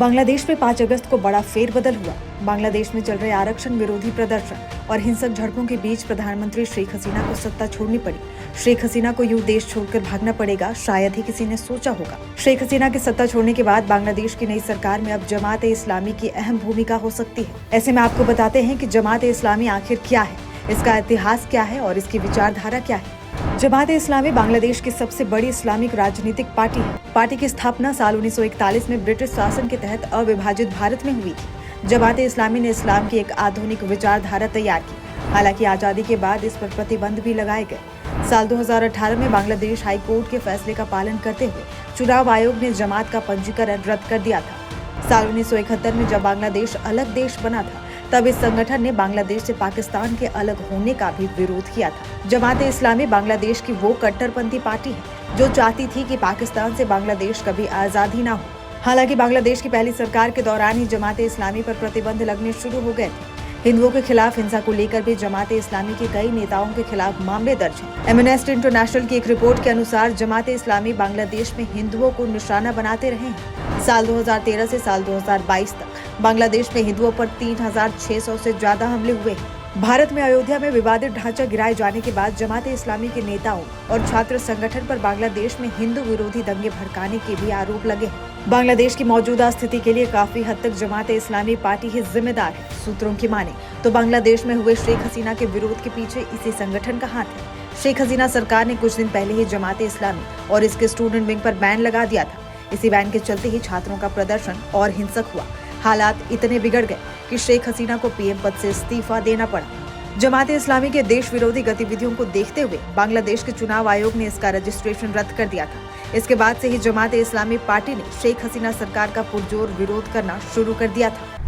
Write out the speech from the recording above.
बांग्लादेश में 5 अगस्त को बड़ा फेरबदल हुआ। बांग्लादेश में चल रहे आरक्षण विरोधी प्रदर्शन और हिंसक झड़पों के बीच प्रधानमंत्री शेख हसीना को सत्ता छोड़नी पड़ी। शेख हसीना को यूं देश छोड़कर भागना पड़ेगा, शायद ही किसी ने सोचा होगा। शेख हसीना के सत्ता छोड़ने के बाद बांग्लादेश की नई सरकार में अब जमात-ए-इस्लामी की अहम भूमिका हो सकती है। ऐसे में आपको बताते हैं कि जमात-ए-इस्लामी आखिर क्या है, इसका इतिहास क्या है और इसकी विचारधारा क्या है। जमात-ए-इस्लामी बांग्लादेश की सबसे बड़ी इस्लामिक राजनीतिक पार्टी है। पार्टी की स्थापना साल 1941 में ब्रिटिश शासन के तहत अविभाजित भारत में हुई थी। जमात-ए-इस्लामी ने इस्लाम की एक आधुनिक विचारधारा तैयार की। हालांकि आजादी के बाद इस पर प्रतिबंध भी लगाए गए। साल 2018 में बांग्लादेश हाई कोर्ट के फैसले का पालन करते हुए चुनाव आयोग ने जमात का पंजीकरण रद्द कर दिया था। साल 1971 में जब बांग्लादेश अलग देश बना था, तब इस संगठन ने बांग्लादेश से पाकिस्तान के अलग होने का भी विरोध किया था। जमात-ए-इस्लामी बांग्लादेश की वो कट्टरपंथी पार्टी है जो चाहती थी कि पाकिस्तान से बांग्लादेश कभी आजाद ही ना हो। हालांकि बांग्लादेश की पहली सरकार के दौरान ही जमात-ए-इस्लामी पर प्रतिबंध लगने शुरू हो गए थे। हिंदुओं के खिलाफ हिंसा को लेकर भी जमात-ए-इस्लामी के कई नेताओं के खिलाफ मामले दर्ज हैं। एमनेस्टी इंटरनेशनल की एक रिपोर्ट के अनुसार जमात-ए-इस्लामी बांग्लादेश में हिंदुओं को निशाना बनाते रहे हैं। साल 2013 से साल 2022 तक बांग्लादेश में हिंदुओं पर 3600 से ज्यादा हमले हुए हैं। भारत में अयोध्या में विवादित ढांचा गिराए जाने के बाद जमात-ए-इस्लामी के नेताओं और छात्र संगठन पर बांग्लादेश में हिंदू विरोधी दंगे भड़काने के भी आरोप लगे हैं। बांग्लादेश की मौजूदा स्थिति के लिए काफी हद तक जमात-ए-इस्लामी पार्टी ही जिम्मेदार है। सूत्रों की माने तो बांग्लादेश में हुए शेख हसीना के विरोध के पीछे इसी संगठन का हाथ है। शेख हसीना सरकार ने कुछ दिन पहले ही जमात-ए-इस्लामी और इसके स्टूडेंट विंग पर बैन लगा दिया था। इसी बैन के चलते ही छात्रों का प्रदर्शन और हिंसक हुआ। हालात इतने बिगड़ गए कि शेख हसीना को पीएम पद से इस्तीफा देना पड़ा। जमात-ए-इस्लामी के देश विरोधी गतिविधियों को देखते हुए बांग्लादेश के चुनाव आयोग ने इसका रजिस्ट्रेशन रद्द कर दिया था। इसके बाद से ही जमात-ए-इस्लामी पार्टी ने शेख हसीना सरकार का पुरजोर विरोध करना शुरू कर दिया था।